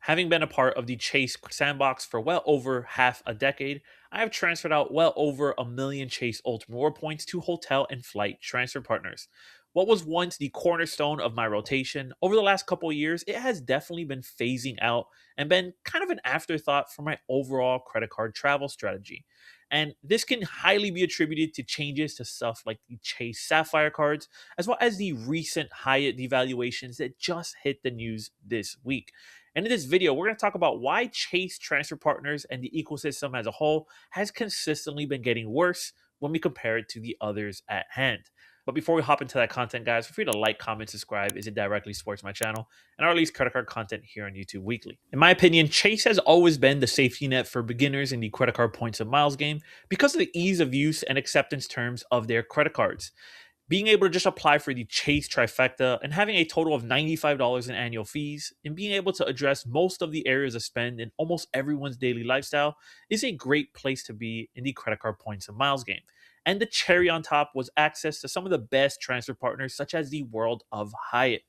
Having been a part of the Chase sandbox for well over half a decade, I have transferred out well over a million Chase Ultimate Reward points to hotel and flight transfer partners. What was once the cornerstone of my rotation, over the last couple of years, it has definitely been phasing out and been kind of an afterthought for my overall credit card travel strategy. And this can highly be attributed to changes to stuff like the Chase Sapphire cards, as well as the recent Hyatt devaluations that just hit the news this week. And in this video, we're going to talk about why Chase transfer partners and the ecosystem as a whole has consistently been getting worse when we compare it to the others at hand. But before we hop into that content, guys, feel free to like, comment, subscribe as it directly supports my channel and I release credit card content here on YouTube weekly. In my opinion, Chase has always been the safety net for beginners in the credit card points and miles game because of the ease of use and acceptance terms of their credit cards. Being able to just apply for the Chase trifecta and having a total of $95 in annual fees and being able to address most of the areas of spend in almost everyone's daily lifestyle is a great place to be in the credit card points and miles game. And the cherry on top was access to some of the best transfer partners, such as the World of Hyatt.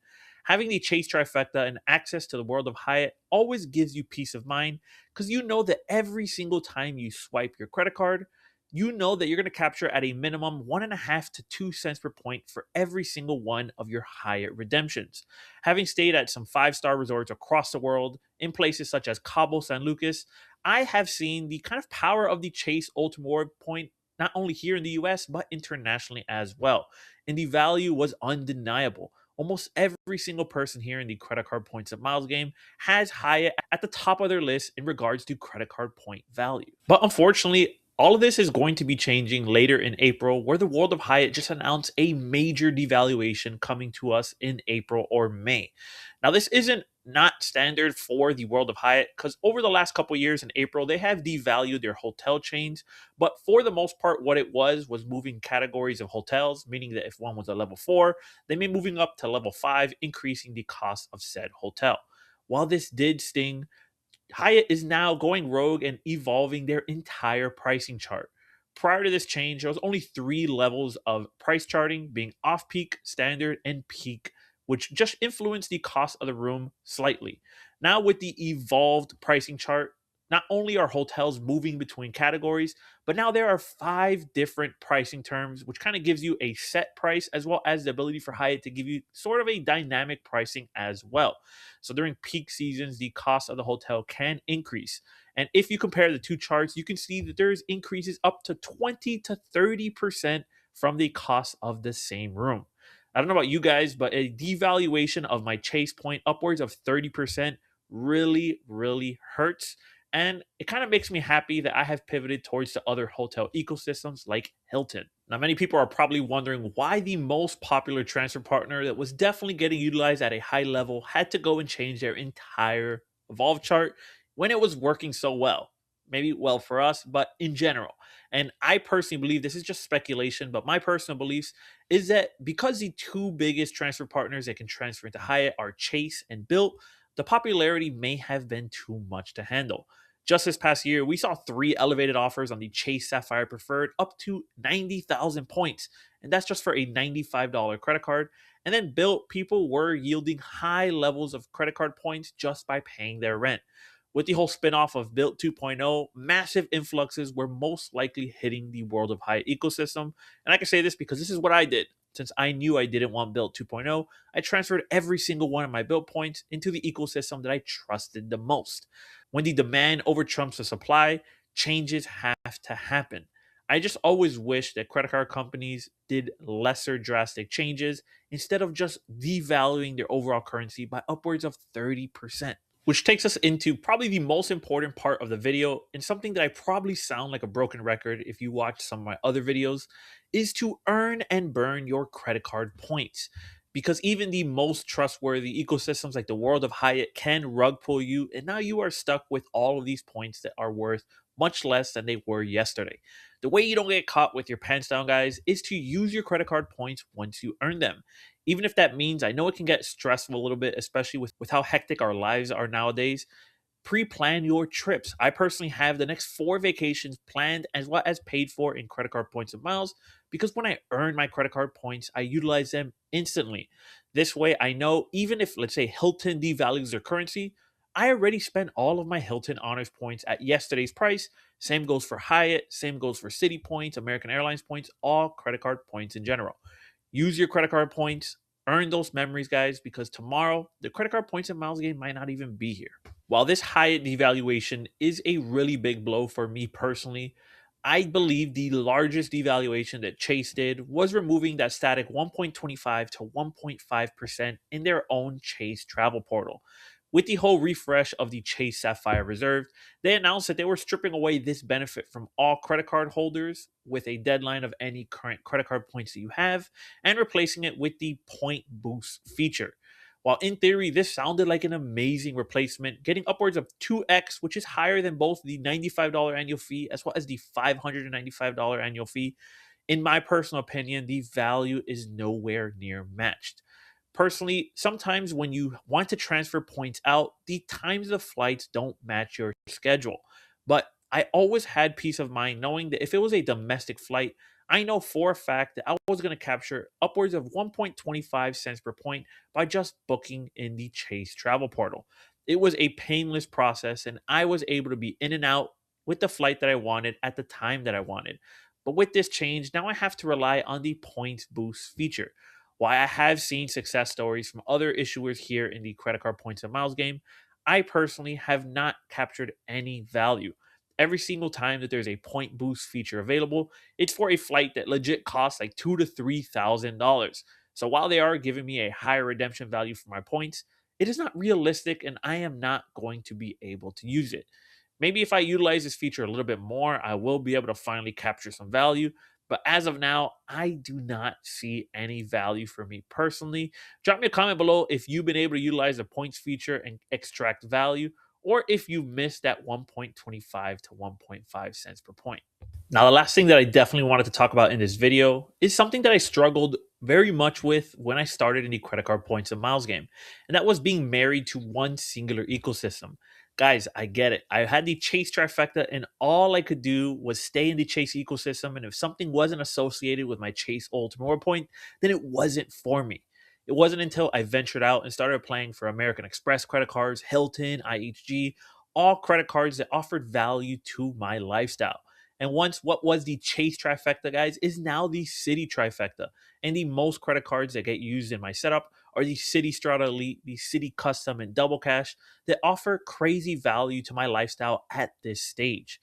Having the Chase trifecta and access to the World of Hyatt always gives you peace of mind because you know that every single time you swipe your credit card, you know that you're going to capture at a minimum 1.5 to 2 cents per point for every single one of your Hyatt redemptions. Having stayed at some 5-star resorts across the world in places such as Cabo San Lucas, I have seen the kind of power of the Chase Ultimate Reward point not only here in the US but internationally as well. And the value was undeniable. Almost every single person here in the credit card points and miles game has Hyatt at the top of their list in regards to credit card point value. But unfortunately, all of this is going to be changing later in April, where the World of Hyatt just announced a major devaluation coming to us in April or May. Now, this isn't not standard for the World of Hyatt because over the last couple years in April, they have devalued their hotel chains. But for the most part, what it was moving categories of hotels, meaning that if one was a level 4, they may moving up to level 5, increasing the cost of said hotel. While this did sting, Hyatt is now going rogue and evolving their entire pricing chart. Prior to this change, there was only 3 levels of price charting, being off-peak, standard, and peak, which just influenced the cost of the room slightly. Now with the evolved pricing chart, not only are hotels moving between categories, but now there are 5 different pricing terms, which kind of gives you a set price as well as the ability for Hyatt to give you sort of a dynamic pricing as well. So during peak seasons, the cost of the hotel can increase. And if you compare the two charts, you can see that there's increases up to 20 to 30% from the cost of the same room. I don't know about you guys, but a devaluation of my Chase point upwards of 30% really, really hurts. And it kind of makes me happy that I have pivoted towards the other hotel ecosystems like Hilton. Now, many people are probably wondering why the most popular transfer partner that was definitely getting utilized at a high level had to go and change their entire evolve chart when it was working so well. Maybe well for us, but in general. And I personally believe this is just speculation, but my personal beliefs is that because the two biggest transfer partners that can transfer into Hyatt are Chase and Bilt, the popularity may have been too much to handle. Just this past year, we saw 3 elevated offers on the Chase Sapphire Preferred up to 90,000 points. And that's just for a $95 credit card. And then Bilt, people were yielding high levels of credit card points just by paying their rent. With the whole spinoff of Bilt 2.0, massive influxes were most likely hitting the World of Hyatt ecosystem. And I can say this because this is what I did. Since I knew I didn't want Bilt 2.0, I transferred every single one of my Bilt points into the ecosystem that I trusted the most. When the demand over trumps the supply, changes have to happen. I just always wish that credit card companies did lesser drastic changes instead of just devaluing their overall currency by upwards of 30%. Which takes us into probably the most important part of the video, and something that I probably sound like a broken record if you watch some of my other videos, is to earn and burn your credit card points. Because even the most trustworthy ecosystems like the World of Hyatt can rug pull you, and now you are stuck with all of these points that are worth much less than they were yesterday. The way you don't get caught with your pants down, guys, is to use your credit card points once you earn them. Even if that means, I know it can get stressful a little bit, especially with how hectic our lives are nowadays. Pre-plan your trips. I personally have the next 4 vacations planned as well as paid for in credit card points and miles because when I earn my credit card points, I utilize them instantly. This way, I know even if, let's say, Hilton devalues their currency, I already spent all of my Hilton Honors points at yesterday's price. Same goes for Hyatt, same goes for City points, American Airlines points, all credit card points in general. Use your credit card points, earn those memories, guys, because tomorrow the credit card points and miles game might not even be here. While this Hyatt devaluation is a really big blow for me personally, I believe the largest devaluation that Chase did was removing that static 1.25 to 1.5% in their own Chase travel portal. With the whole refresh of the Chase Sapphire Reserve, they announced that they were stripping away this benefit from all credit card holders with a deadline of any current credit card points that you have and replacing it with the point boost feature. While in theory, this sounded like an amazing replacement, getting upwards of 2x, which is higher than both the $95 annual fee as well as the $595 annual fee. In my personal opinion, the value is nowhere near matched. Personally, sometimes when you want to transfer points out, the times of flights don't match your schedule. But I always had peace of mind knowing that if it was a domestic flight, I know for a fact that I was going to capture upwards of 1.25 cents per point by just booking in the Chase travel portal. It was a painless process, and I was able to be in and out with the flight that I wanted at the time that I wanted. But with this change, now I have to rely on the points boost feature. While I have seen success stories from other issuers here in the credit card points and miles game, I personally have not captured any value. Every single time that there's a point boost feature available, it's for a flight that legit costs like $2,000 to $3,000. So while they are giving me a higher redemption value for my points, it is not realistic and I am not going to be able to use it. Maybe if I utilize this feature a little bit more, I will be able to finally capture some value. But as of now, I do not see any value for me personally. Drop me a comment below if you've been able to utilize the points feature and extract value, or if you missed that 1.25 to 1.5 cents per point. Now, the last thing that I definitely wanted to talk about in this video is something that I struggled very much with when I started in the credit card points and miles game, and that was being married to one singular ecosystem. Guys, I get it. I had the Chase trifecta, and all I could do was stay in the Chase ecosystem. And if something wasn't associated with my Chase Ultimate Reward point, then it wasn't for me. It wasn't until I ventured out and started playing for American Express credit cards, Hilton, IHG, all credit cards that offered value to my lifestyle. And once what was the Chase trifecta, guys, is now the City trifecta. And the most credit cards that get used in my setup are the City Strata Elite, the City Custom, and Double Cash that offer crazy value to my lifestyle at this stage.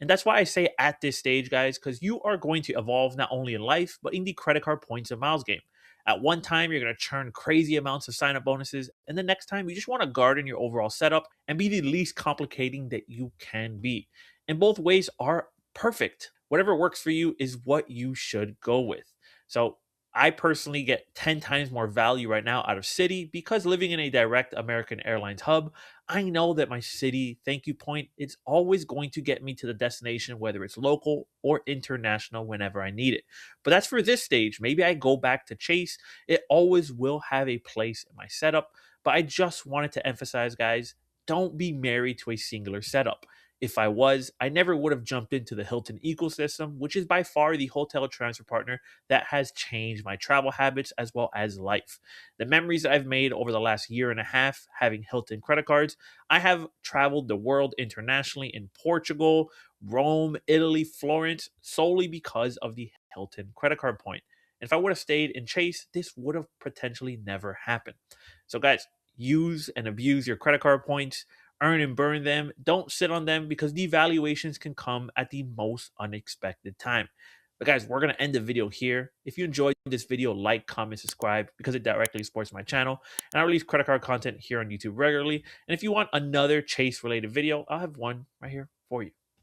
And that's why I say at this stage, guys, because you are going to evolve not only in life, but in the credit card points and miles game. At one time, you're going to churn crazy amounts of sign up bonuses. And the next time, you just want to garden your overall setup and be the least complicating that you can be. And both ways are perfect. Whatever works for you is what you should go with. So I personally get 10 times more value right now out of City because living in a direct American Airlines hub, I know that my City thank you point is always going to get me to the destination, whether it's local or international, whenever I need it. But that's for this stage. Maybe I go back to Chase. It always will have a place in my setup. But I just wanted to emphasize, guys, don't be married to a singular setup. If I was, I never would have jumped into the Hilton ecosystem, which is by far the hotel transfer partner that has changed my travel habits as well as life. The memories that I've made over the last year and a half having Hilton credit cards, I have traveled the world internationally in Portugal, Rome, Italy, Florence, solely because of the Hilton credit card point. And if I would have stayed in Chase, this would have potentially never happened. So, guys, use and abuse your credit card points, earn and burn them. Don't sit on them because devaluations can come at the most unexpected time. But guys, we're going to end the video here. If you enjoyed this video, like, comment, subscribe because it directly supports my channel. And I release credit card content here on YouTube regularly. And if you want another Chase related video, I'll have one right here for you.